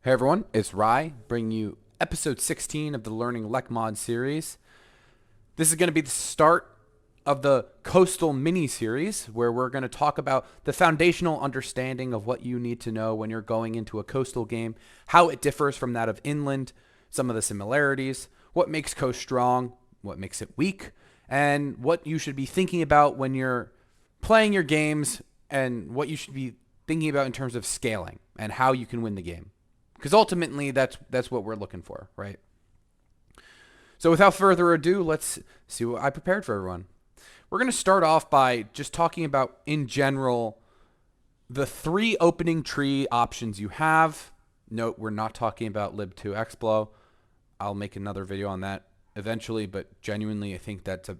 Hey everyone, it's Rye bringing you episode 16 of the Learning Lekmod series. This is going to be the start of the Coastal mini series where we're going to talk about the foundational understanding of what you need to know when you're going into a coastal game, how it differs from that of inland, some of the similarities, what makes coast strong, what makes it weak, and what you should be thinking about when you're playing your games and what you should be thinking about in terms of scaling and how you can win the game. Because ultimately, that's what we're looking for, right? So without further ado, let's see what I prepared for everyone. We're going to start off by just talking about, in general, the three opening tree options you have. Note, we're not talking about lib2explo. I'll make another video on that eventually, but genuinely, I think that's a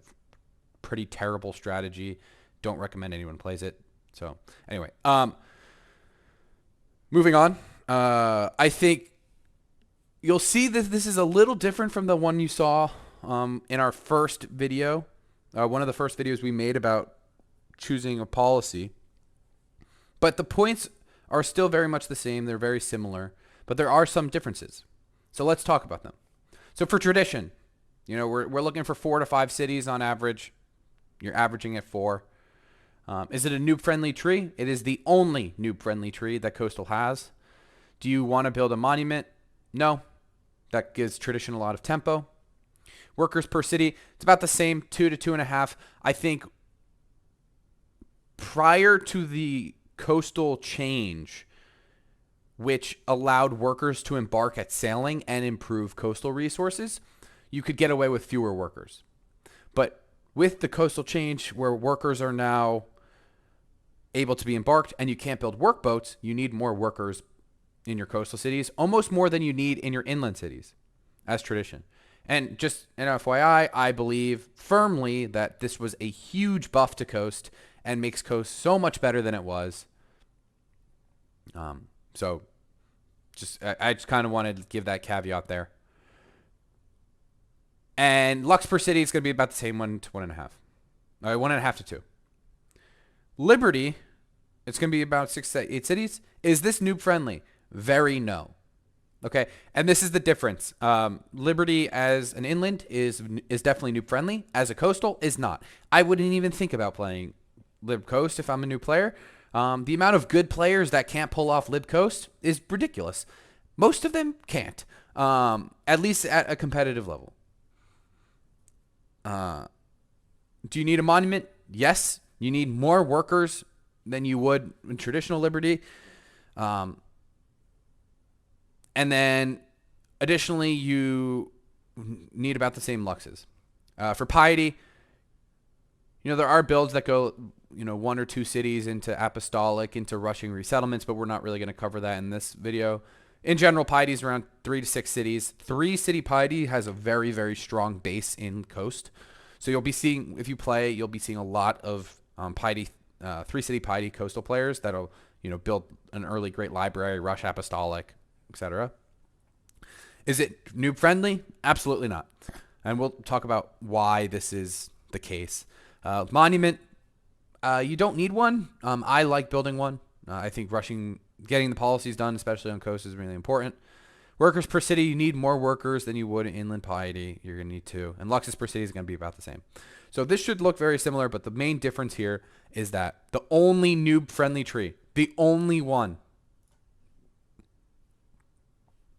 pretty terrible strategy. Don't recommend anyone plays it. So anyway, moving on. I think you'll see that this is a little different from the one you saw in our first video, one of the first videos we made about choosing a policy. But the points are still very much the same. They're very similar, but there are some differences. So let's talk about them. So for tradition, we're looking for 4 to 5 cities on average. You're averaging at 4. Is it a noob-friendly tree? It is the only noob-friendly tree that Coastal has. Do you want to build a monument? No. That gives tradition a lot of tempo. Workers per city, it's about the same, 2 to 2.5. I think prior to the coastal change, which allowed workers to embark at sailing and improve coastal resources, you could get away with fewer workers. But with the coastal change, where workers are now able to be embarked and you can't build workboats, you need more workers in your coastal cities, almost more than you need in your inland cities as tradition. And just an FYI, I believe firmly that this was a huge buff to coast and makes coast so much better than it was. So I just kind of wanted to give that caveat there. And Lux per city is going to be about the same, 1 to 1.5. 1.5 to 2. Liberty, it's going to be about 6 to 8 cities. Is this noob friendly? Very no. Okay, and this is the difference. Liberty as an inland is definitely noob friendly. As a coastal is not. I wouldn't even think about playing Lib Coast if I'm a new player. The amount of good players that can't pull off Lib Coast is ridiculous. Most of them can't, at least at a competitive level. Do you need a monument? Yes. You need more workers than you would in traditional Liberty. And then additionally, you need about the same luxes. For piety, there are builds that go, 1 or 2 cities into apostolic, into rushing resettlements, but we're not really going to cover that in this video. In general, piety is around 3 to 6 cities. 3-city piety has a very, very strong base in coast. So you'll be seeing, if you play, you'll be seeing a lot of piety, 3-city piety coastal players that'll, build an early great library, rush apostolic, etc. Is it noob friendly? Absolutely not. And we'll talk about why this is the case. Monument, you don't need one. I like building one. I think getting the policies done, especially on coast, is really important. Workers per city, you need more workers than you would in inland piety. You're going to need 2. And luxes per city is going to be about the same. So this should look very similar, but the main difference here is that the only noob-friendly tree, the only one,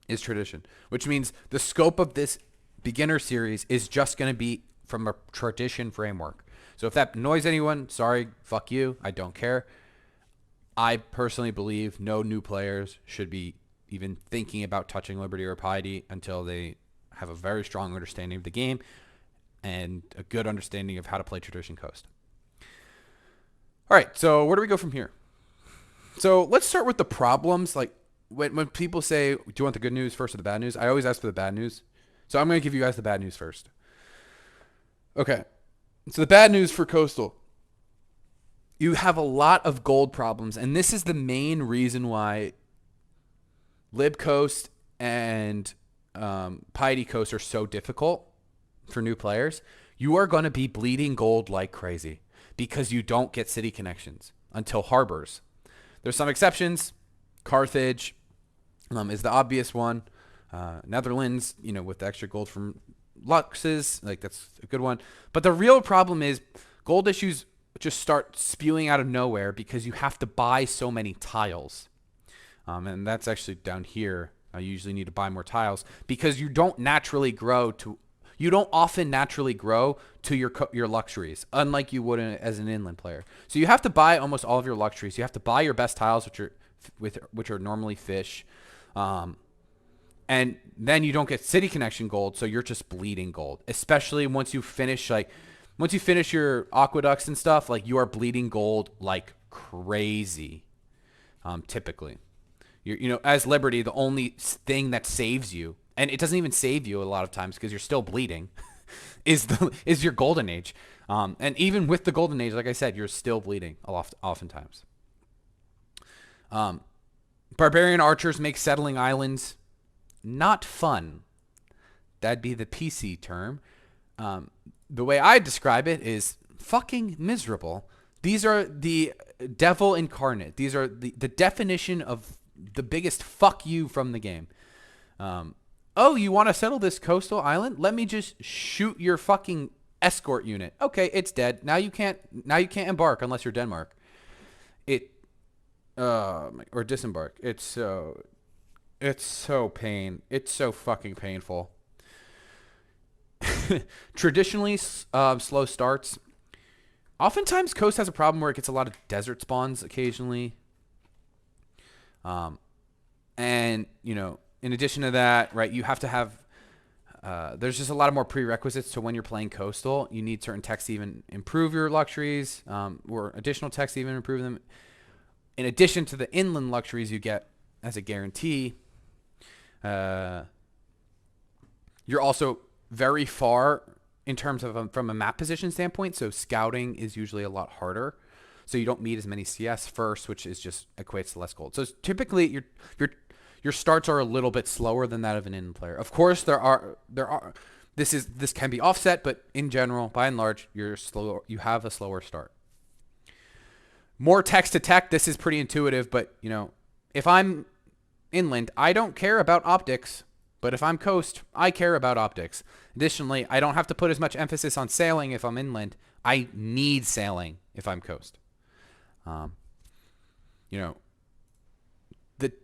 is tradition, which means the scope of this beginner series is just going to be from a tradition framework. So if that annoys anyone, sorry, fuck you. I don't care. I personally believe no new players should be even thinking about touching Liberty or Piety until they have a very strong understanding of the game and a good understanding of how to play Tradition Coast. All right, so where do we go from here? So let's start with the problems. Like when people say, do you want the good news first or the bad news? I always ask for the bad news. So I'm going to give you guys the bad news first. Okay, so the bad news for Coastal. You have a lot of gold problems, and this is the main reason why Lib Coast and Piety Coast are so difficult for new players. You are going to be bleeding gold like crazy because you don't get city connections until harbors. There's some exceptions. Carthage, is the obvious one. Netherlands, with the extra gold from Luxes, like that's a good one. But the real problem is gold issues just start spewing out of nowhere because you have to buy so many tiles. And that's actually down here. I usually need to buy more tiles because you don't often naturally grow to your luxuries, unlike you would as an inland player. So you have to buy almost all of your luxuries. You have to buy your best tiles, which are normally fish, and then you don't get city connection gold, so you're just bleeding gold. Especially once you finish your aqueducts and stuff, like you are bleeding gold like crazy. Typically, as Liberty, the only thing that saves you, and it doesn't even save you a lot of times because you're still bleeding, is your golden age. And even with the golden age, like I said, you're still bleeding oftentimes. Barbarian archers make settling islands not fun. That'd be the PC term. The way I describe it is fucking miserable. These are the devil incarnate. These are the definition of the biggest fuck you from the game. Oh, you want to settle this coastal island? Let me just shoot your fucking escort unit. Okay, it's dead. Now you can't embark unless you're Denmark. Or disembark. It's so fucking painful. Traditionally, slow starts. Oftentimes, Coast has a problem where it gets a lot of desert spawns occasionally. And, in addition to that, right, you have to have, there's just a lot of more prerequisites to when you're playing Coastal. You need certain techs to even improve your luxuries, or additional techs to even improve them. In addition to the inland luxuries you get as a guarantee, you're also very far in terms of from a map position standpoint. So scouting is usually a lot harder. So you don't meet as many CS first, which is just equates to less gold. So typically your starts are a little bit slower than that of an inland player. Of course, this can be offset, but in general, by and large, you have a slower start. More text to tech. This is pretty intuitive, but if I'm inland, I don't care about optics. But if I'm coast, I care about optics. Additionally, I don't have to put as much emphasis on sailing if I'm inland. I need sailing if I'm coast.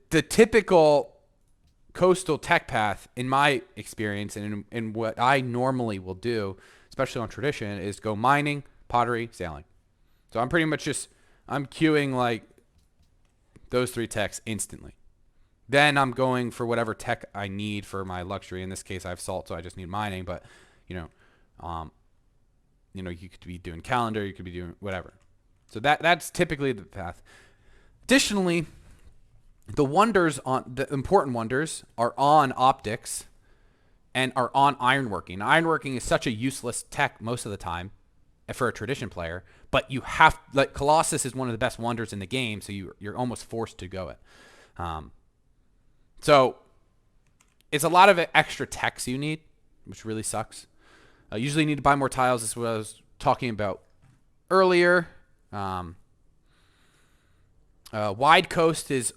The typical coastal tech path, in my experience, and in what I normally will do, especially on tradition, is go mining, pottery, sailing. So I'm pretty much I'm queuing like those three techs instantly. Then I'm going for whatever tech I need for my luxury. In this case, I have salt, so I just need mining. But, you could be doing calendar, you could be doing whatever. So that's typically the path. Additionally, the important wonders are on optics and are on ironworking. Ironworking is such a useless tech most of the time for a tradition player, but Colossus is one of the best wonders in the game, so you're almost forced to go it. So it's a lot of extra techs you need, which really sucks. Usually you need to buy more tiles. This is what I was talking about earlier. Wide coast is,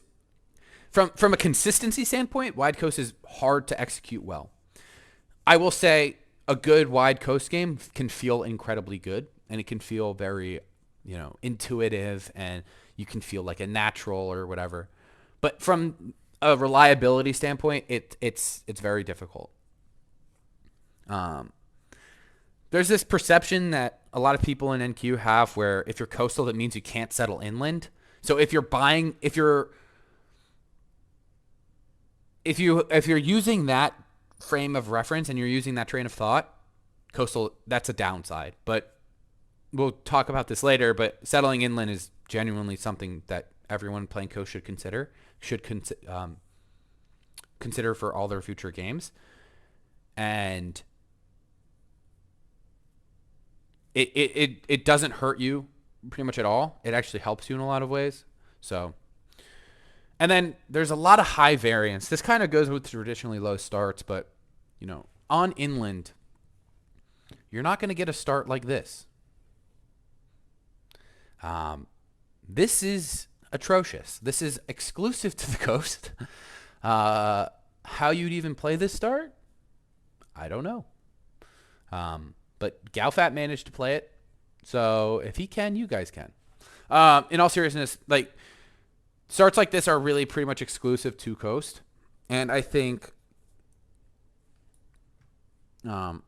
from a consistency standpoint, wide coast is hard to execute well. I will say a good wide coast game can feel incredibly good, and it can feel very, intuitive, and you can feel like a natural or whatever. But from a reliability standpoint, it's very difficult. There's this perception that a lot of people in NQ have where if you're coastal, that means you can't settle inland. So if you're using that frame of reference and you're using that train of thought, coastal, that's a downside. But we'll talk about this later, but settling inland is genuinely something that everyone playing coast should consider for all their future games. And it doesn't hurt you pretty much at all. It actually helps you in a lot of ways. So, and then there's a lot of high variance. This kind of goes with traditionally low starts, but on inland, you're not going to get a start like this. This is atrocious. This is exclusive to the coast. How you'd even play this start, I don't know. But Galfat managed to play it, so if he can, you guys can. In all seriousness, like starts like this are really pretty much exclusive to Coast, and I think some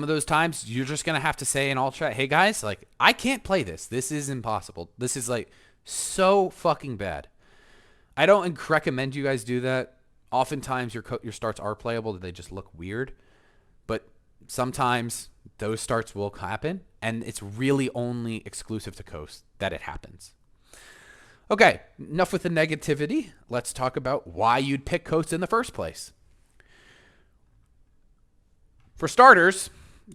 of those times you're just gonna have to say in all chat, "Hey guys, like I can't play this. This is impossible. This is like so fucking bad." I don't recommend you guys do that. Oftentimes your starts are playable, they just look weird. But sometimes those starts will happen, and it's really only exclusive to Coast that it happens. Okay, enough with the negativity. Let's talk about why you'd pick Coast in the first place. For starters,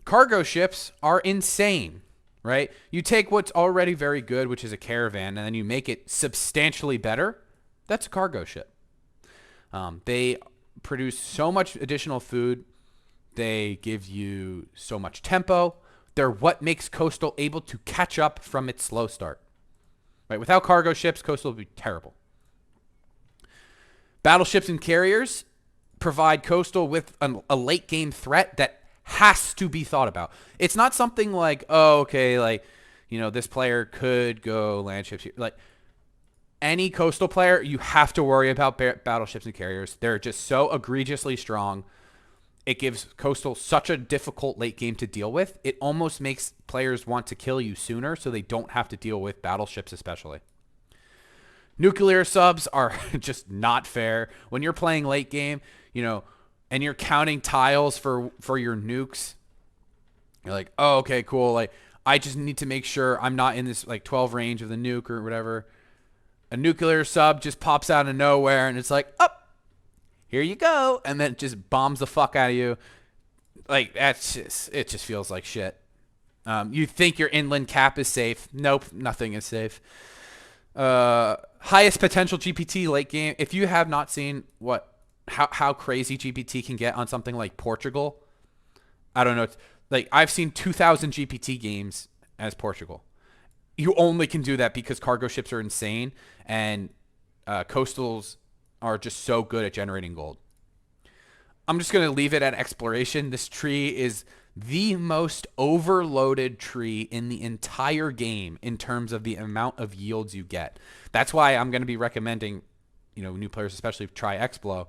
cargo ships are insane, right? You take what's already very good, which is a caravan, and then you make it substantially better. That's a cargo ship. They produce so much additional food. They give you so much tempo. They're what makes Coastal able to catch up from its slow start. Right? Without cargo ships, Coastal would be terrible. Battleships and carriers provide Coastal with a late game threat that has to be thought about. It's not something like, oh, okay, like, you know, this player could go land ships here. Like, any Coastal player, you have to worry about battleships and carriers. They're just so egregiously strong. It gives Coastal such a difficult late game to deal with. It almost makes players want to kill you sooner so they don't have to deal with battleships especially. Nuclear subs are just not fair. When you're playing late game, you know, and you're counting tiles for your nukes, you're like, oh, okay, cool. Like, I just need to make sure I'm not in this like 12 range of the nuke or whatever. A nuclear sub just pops out of nowhere, and it's like, oh, here you go, and then it just bombs the fuck out of you. Like, it just feels like shit. You think your inland cap is safe. Nope, nothing is safe. Highest potential GPT late game. If you have not seen how crazy GPT can get on something like Portugal, I don't know. Like, I've seen 2,000 GPT games as Portugal. You only can do that because cargo ships are insane, and coastals are just so good at generating gold. I'm just going to leave it at exploration. This tree is the most overloaded tree in the entire game in terms of the amount of yields you get. That's why I'm going to be recommending, you know, new players especially try Explo.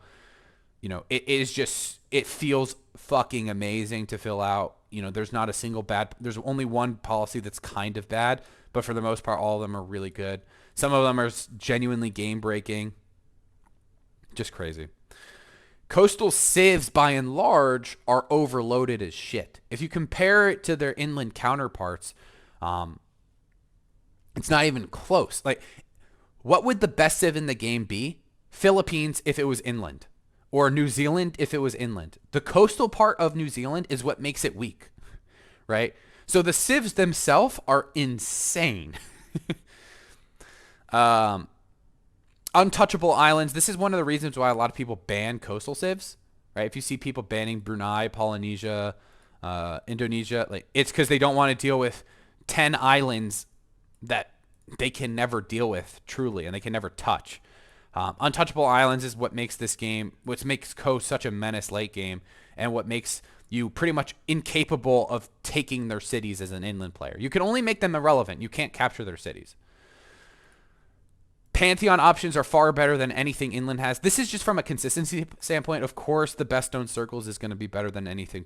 You know, it feels fucking amazing to fill out. You know, there's not a single bad, there's only one policy that's kind of bad, but for the most part, all of them are really good. Some of them are genuinely game breaking. Just crazy. Coastal civs, by and large, are overloaded as shit. If you compare it to their inland counterparts, it's not even close. Like, what would the best civ in the game be? Philippines if it was inland, or New Zealand if it was inland. The coastal part of New Zealand is what makes it weak, right? So the civs themselves are insane. Untouchable islands. This is one of the reasons why a lot of people ban coastal civs, right? If you see people banning Brunei, Polynesia, Indonesia, like, it's because they don't want to deal with 10 islands that they can never deal with truly, and they can never touch. Untouchable islands is what makes this game, what makes Coast such a menace late game, and what makes you pretty much incapable of taking their cities as an inland player. You can only make them irrelevant. You can't capture their cities. Pantheon options are far better than anything inland has. This is just from a consistency standpoint. Of course, the best stone circles is going to be better than anything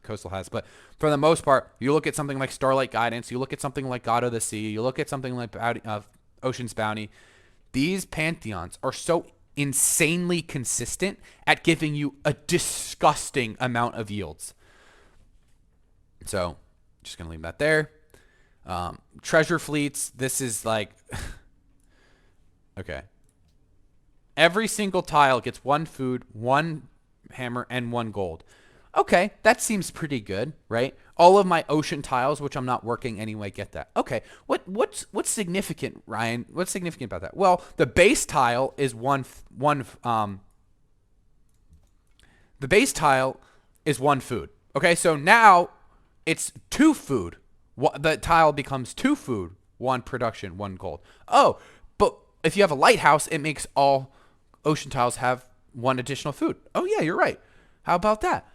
coastal has. But for the most part, you look at something like Starlight Guidance, you look at something like God of the Sea, you look at something like Ocean's Bounty. These pantheons are so insanely consistent at giving you a disgusting amount of yields. So, just going to leave that there. Treasure fleets, this is like... Okay. Every single tile gets 1 food, 1 hammer, and 1 gold. Okay, that seems pretty good, right? All of my ocean tiles, which I'm not working anyway, get that. Okay, what's significant, Ryan? What's significant about that? Well, the base tile is the base tile is 1 food. Okay, so now it's 2 food. The tile becomes 2 food, 1 production, 1 gold. Oh, but if you have a lighthouse, it makes all ocean tiles have 1 additional food. Oh yeah, you're right. How about that?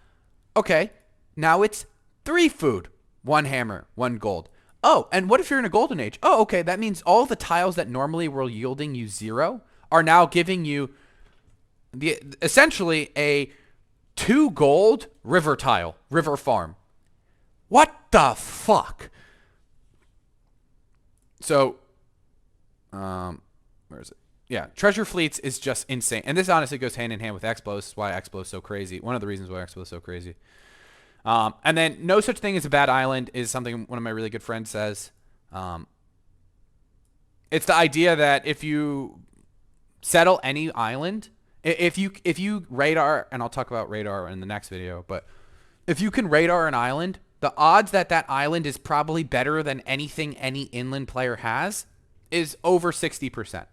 Okay, now it's 3 food, 1 hammer, 1 gold. Oh, and what if you're in a golden age? Oh, okay, that means all the tiles that normally were yielding you 0 are now giving you essentially a 2 gold river tile, river farm. What the fuck? So, where is it? Yeah, treasure fleets is just insane. And this honestly goes hand in hand with Explo. This is why Explo is so crazy. One of the reasons why Explo is so crazy. And then no such thing as a bad island is something one of my really good friends says. It's the idea that if you settle any island, if you radar, and I'll talk about radar in the next video, but if you can radar an island, the odds that that island is probably better than anything any inland player has is over 60%,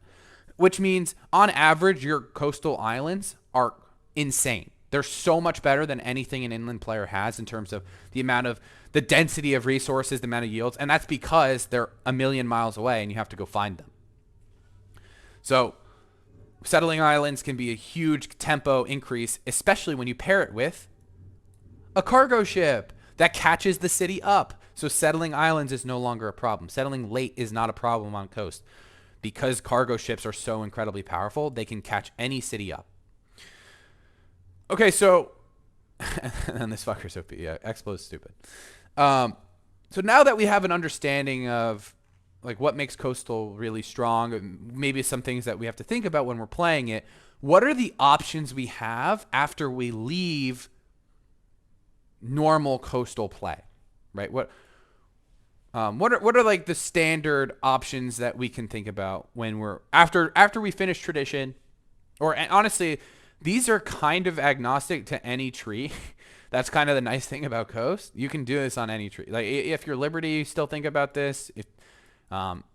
which means on average your coastal islands are insane. They're so much better than anything an inland player has in terms of the amount of the density of resources, the amount of yields, and that's because they're a million miles away and you have to go find them. So settling islands can be a huge tempo increase, especially when you pair it with a cargo ship that catches the city up. So settling islands is no longer a problem. Settling late is not a problem on coast. Because cargo ships are so incredibly powerful, they can catch any city up. Okay, so and this fucker's OP. Yeah, Explo's stupid. So now that we have an understanding of like what makes coastal really strong, maybe some things that we have to think about when we're playing it, what are the options we have after we leave normal coastal play, right? What are like the standard options that we can think about when we're after we finish tradition, or honestly, these are kind of agnostic to any tree. That's kind of the nice thing about coast. You can do this on any tree. Like if you're Liberty, you still think about this. If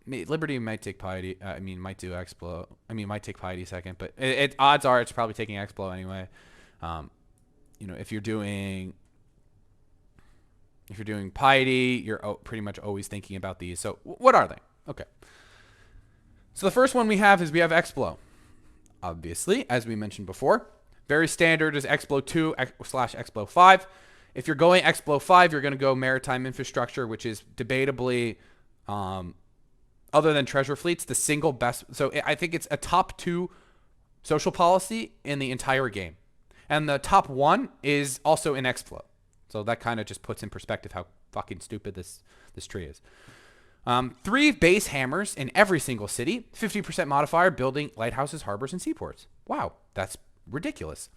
Liberty might take piety, might do Explo. Might take piety second, but odds are it's probably taking Explo anyway. If you're doing piety, you're pretty much always thinking about these. So what are they? Okay. So the first one we have Explo. Obviously, as we mentioned before, very standard is Explo 2 / Explo 5. If you're going Explo 5, you're going to go maritime infrastructure, which is debatably, other than treasure fleets, the single best. So I think it's a top 2 social policy in the entire game. And the top 1 is also in Explo. So that kind of just puts in perspective how fucking stupid this tree is. 3 base hammers in every single city. 50% modifier building lighthouses, harbors, and seaports. Wow, that's ridiculous.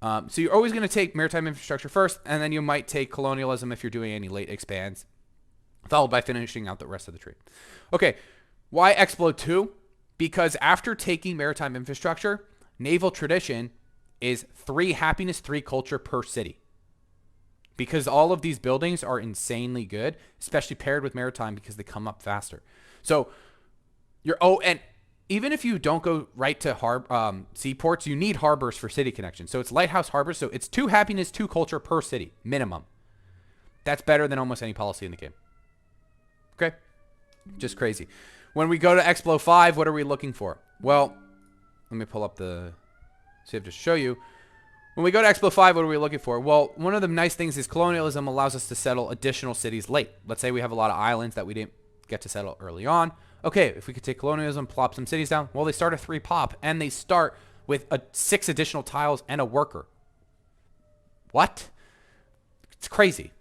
So you're always going to take maritime infrastructure first, and then you might take colonialism if you're doing any late expands, followed by finishing out the rest of the tree. Okay, why Explo 2? Because after taking maritime infrastructure, naval tradition is 3 happiness, 3 culture per city. Because all of these buildings are insanely good, especially paired with maritime because they come up faster. So and even if you don't go right to seaports, you need harbors for city connection. So it's lighthouse harbors. So it's 2 happiness, 2 culture per city minimum. That's better than almost any policy in the game. Okay, just crazy. When we go to Explo 5, what are we looking for? Well, let me pull up see if I just show you. When we go to Explo 5, what are we looking for? Well, one of the nice things is colonialism allows us to settle additional cities late. Let's say we have a lot of islands that we didn't get to settle early on. Okay, if we could take colonialism, plop some cities down. Well, they start a 3 pop, and they start with 6 additional tiles and a worker. What? It's crazy.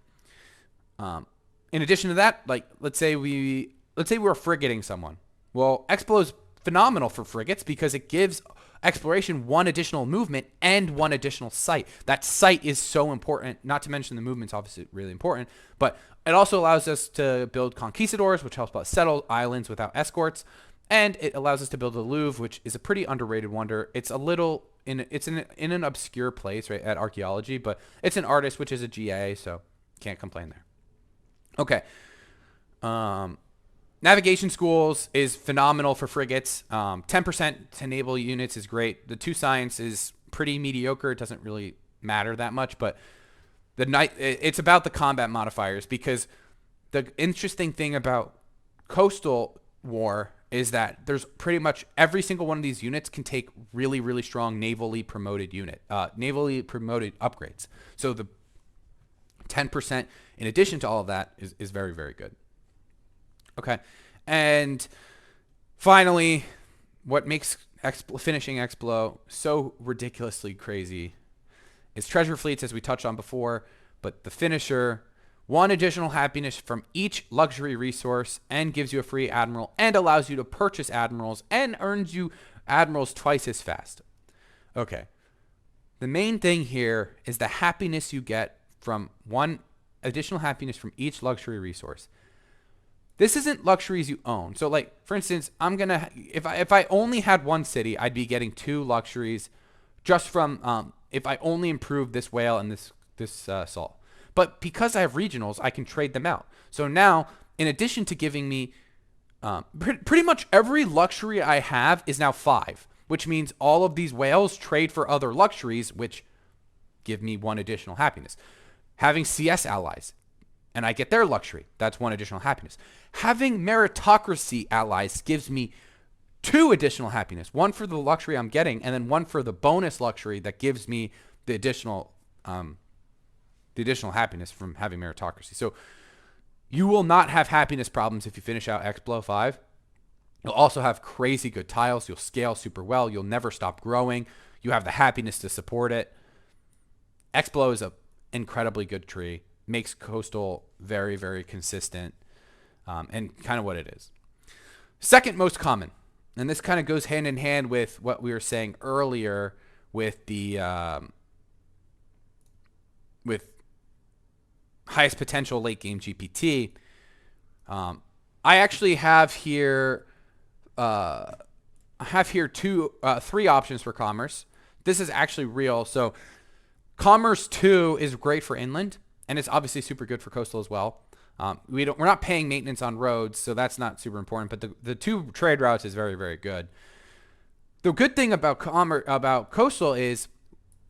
In addition to that, like let's say we're frigating someone. Well, Explo is phenomenal for frigates because it gives exploration 1 additional movement and 1 additional site. That site is so important, not to mention the movement's obviously really important, but it also allows us to build conquistadors, which helps us settle islands without escorts, and it allows us to build a Louvre, which is a pretty underrated wonder. It's a little in an obscure place, right, at archaeology, but it's an artist, which is a GA, so can't complain there. Okay. Navigation schools is phenomenal for frigates. 10% to naval units is great. The 2 science is pretty mediocre. It doesn't really matter that much, but it's about the combat modifiers, because the interesting thing about coastal war is that there's pretty much every single one of these units can take really, really strong navally promoted upgrades. So the 10% in addition to all of that is very, very good. Okay. And finally, what makes finishing Explo so ridiculously crazy is treasure fleets, as we touched on before, but the finisher, 1 additional happiness from each luxury resource and gives you a free admiral and allows you to purchase admirals and earns you admirals twice as fast. Okay. The main thing here is the happiness you get from 1 additional happiness from each luxury resource. This isn't luxuries you own. So like, for instance, if I only had 1 city, I'd be getting 2 luxuries just from, if I only improve this whale and this salt. But because I have regionals, I can trade them out. So now, in addition to giving me pretty much every luxury I have is now 5, which means all of these whales trade for other luxuries, which give me 1 additional happiness. Having CS allies, and I get their luxury, that's 1 additional happiness. Having meritocracy allies gives me 2 additional happiness, 1 for the luxury I'm getting, and then 1 for the bonus luxury that gives me the additional happiness from having meritocracy. So you will not have happiness problems if you finish out Explo 5. You'll also have crazy good tiles. You'll scale super well. You'll never stop growing. You have the happiness to support it. Explo is an incredibly good tree. Makes Coastal very, very consistent, and kind of what it is. Second most common, and this kind of goes hand in hand with what we were saying earlier with the with highest potential late game GPT. I actually have here three options for commerce. This is actually real. So commerce 2 is great for inland, and it's obviously super good for coastal as well. We're not paying maintenance on roads, so that's not super important. But the 2 trade routes is very, very good. The good thing about coastal is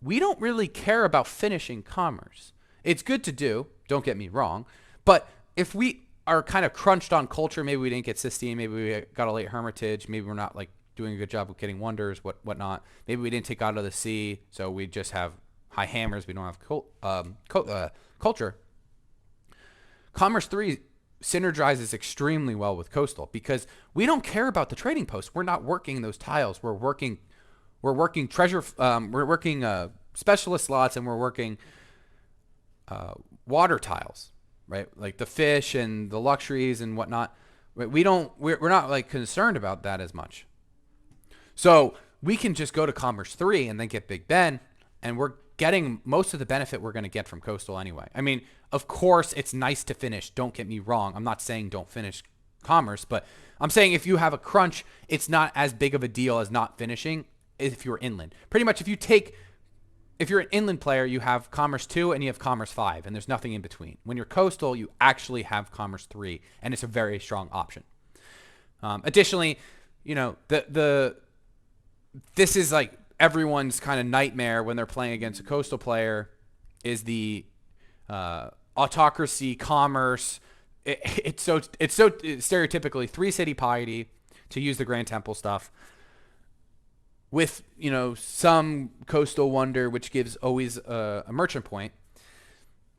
we don't really care about finishing commerce. It's good to do, don't get me wrong, but if we are kind of crunched on culture, maybe we didn't get Sistine, maybe we got a late Hermitage, maybe we're not like doing a good job of getting wonders, whatnot. Maybe we didn't take out of the sea, so we just have high hammers. We don't have culture. Commerce 3 synergizes extremely well with coastal because we don't care about the trading posts. We're not working those tiles. We're working treasure. We're working specialist slots, and we're working water tiles, right? Like the fish and the luxuries and whatnot. We're not like concerned about that as much. So we can just go to Commerce 3 and then get Big Ben, and we're getting most of the benefit we're going to get from coastal anyway. I mean, of course, it's nice to finish. Don't get me wrong. I'm not saying don't finish commerce, but I'm saying if you have a crunch, it's not as big of a deal as not finishing if you're inland. Pretty much if you're an inland player, you have Commerce 2 and you have Commerce 5, and there's nothing in between. When you're coastal, you actually have Commerce 3, and it's a very strong option. Additionally, this is like everyone's kind of nightmare when they're playing against a coastal player is the autocracy commerce. It's so stereotypically 3-city piety, to use the Grand Temple stuff, with some coastal wonder, which gives always a merchant point.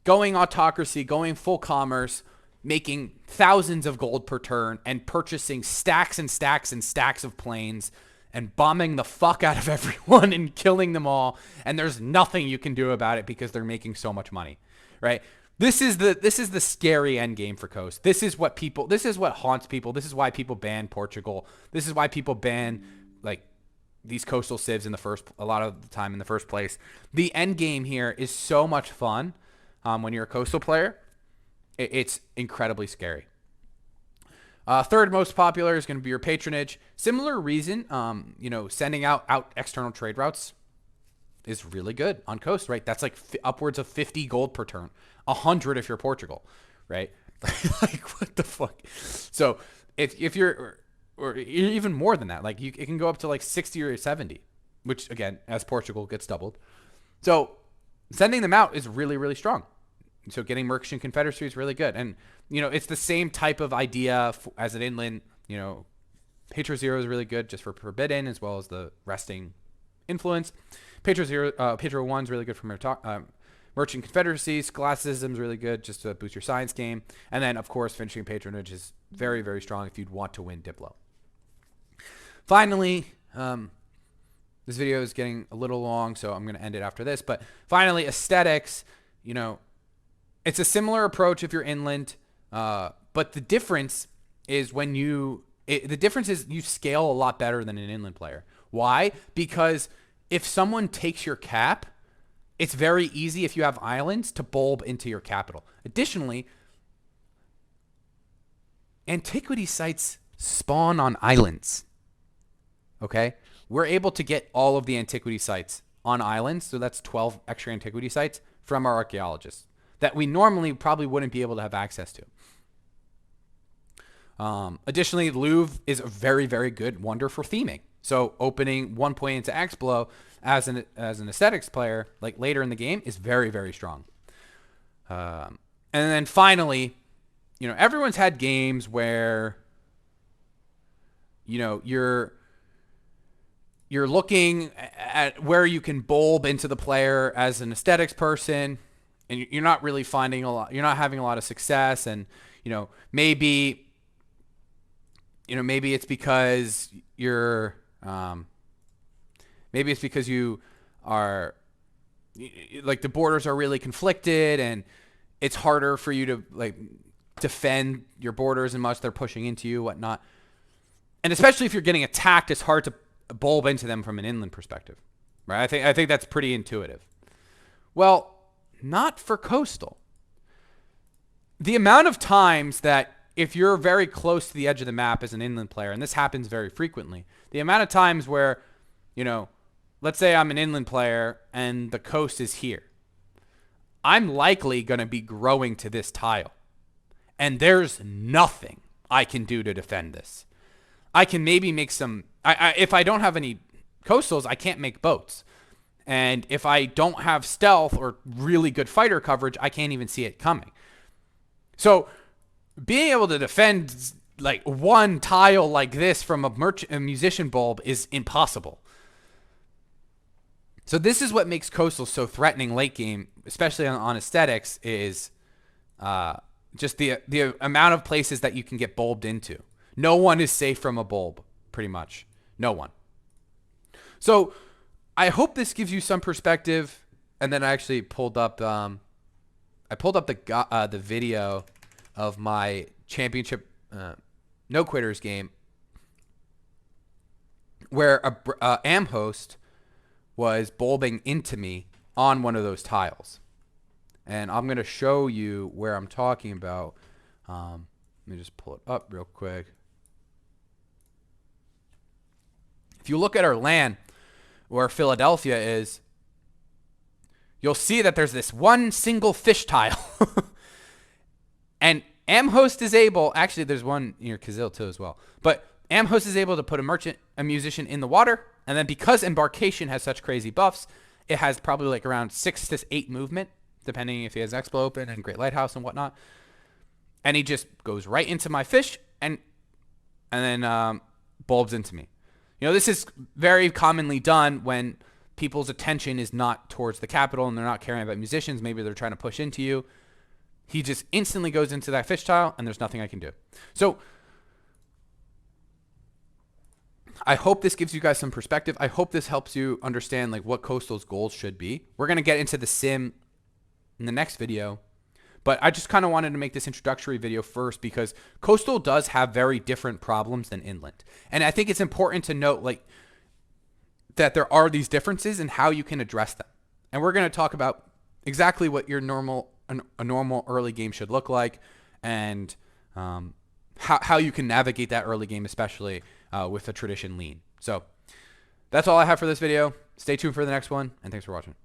Going autocracy, going full commerce, making thousands of gold per turn, and purchasing stacks and stacks and stacks of planes, and bombing the fuck out of everyone and killing them all, and there's nothing you can do about it because they're making so much money, right? This is the scary end game for Coast. This is what haunts people. This is why people ban Portugal. This is why people ban like these coastal civs a lot of the time in the first place. The end game here is so much fun when you're a coastal player. It's incredibly scary. Third most popular is going to be your patronage. Similar reason, sending out external trade routes is really good on coast, right? That's like upwards of 50 gold per turn, 100 if you're Portugal, right? Like what the fuck? So if you're, or even more than that, like it can go up to like 60 or 70, which again, as Portugal gets doubled. So sending them out is really, really strong. So getting Merchant Confederacy is really good. And, it's the same type of idea as an inland, Patro Zero is really good just for Forbidden as well as the resting influence. Patro 1 is really good for Merchant Confederacy. Scholasticism is really good just to boost your science game. And then, of course, finishing Patronage is very, very strong if you'd want to win Diplo. Finally, this video is getting a little long, so I'm going to end it after this. But finally, aesthetics, you know, it's a similar approach if you're inland. But the difference is you scale a lot better than an inland player. Why? Because if someone takes your cap, it's very easy if you have islands to bulb into your capital. Additionally, antiquity sites spawn on islands. Okay? We're able to get all of the antiquity sites on islands, so that's 12 extra antiquity sites from our archaeologists that we normally probably wouldn't be able to have access to. Additionally, Louvre is a very, very good wonder for theming. So opening 1 point into X-Blow as an aesthetics player, like later in the game, is very, very strong. And then finally, you know, everyone's had games where, you know, you're looking at where you can bulb into the player as an aesthetics person, and you're not really finding you're not having a lot of success, and, you know, maybe it's because you are, like, the borders are really conflicted, and it's harder for you to, like, defend your borders as much. They're pushing into you, whatnot. And especially if you're getting attacked, it's hard to bulb into them from an inland perspective, right? I think that's pretty intuitive. Well, not for coastal. The amount of times that if you're very close to the edge of the map as an inland player, and this happens very frequently, the amount of times where, you know, let's say I'm an inland player and the coast is here, I'm likely going to be growing to this tile, and there's nothing I can do to defend this. I can maybe make some, if I don't have any coastals, I can't make boats. And if I don't have stealth or really good fighter coverage, I can't even see it coming. So being able to defend like one tile like this from a musician bulb is impossible. So this is what makes coastal so threatening late game, especially on aesthetics, is just the amount of places that you can get bulbed into. No one is safe from a bulb, pretty much. No one. So I hope this gives you some perspective. And then I actually pulled up the video of my championship no quitters game where a am host was bulbing into me on one of those tiles. And I'm going to show you where I'm talking about. Let me just pull it up real quick. If you look at our LAN where Philadelphia is, you'll see that there's this one single fish tile. And Amhost is able, actually there's one near Kazil too as well, but Amhost is able to put a musician in the water, and then because Embarkation has such crazy buffs, it has probably like around 6 to 8 movement, depending if he has Expo open and Great Lighthouse and whatnot. And he just goes right into my fish and then bulbs into me. You know, this is very commonly done when people's attention is not towards the capital and they're not caring about musicians. Maybe they're trying to push into you. He just instantly goes into that fish tile and there's nothing I can do. So I hope this gives you guys some perspective. I hope this helps you understand like what Coastal's goals should be. We're going to get into the sim in the next video, but I just kind of wanted to make this introductory video first because Coastal does have very different problems than Inland. And I think it's important to note like that there are these differences and how you can address them. And we're going to talk about exactly what your a normal early game should look like, and how you can navigate that early game, especially with a tradition lean. So that's all I have for this video. Stay tuned for the next one, and thanks for watching.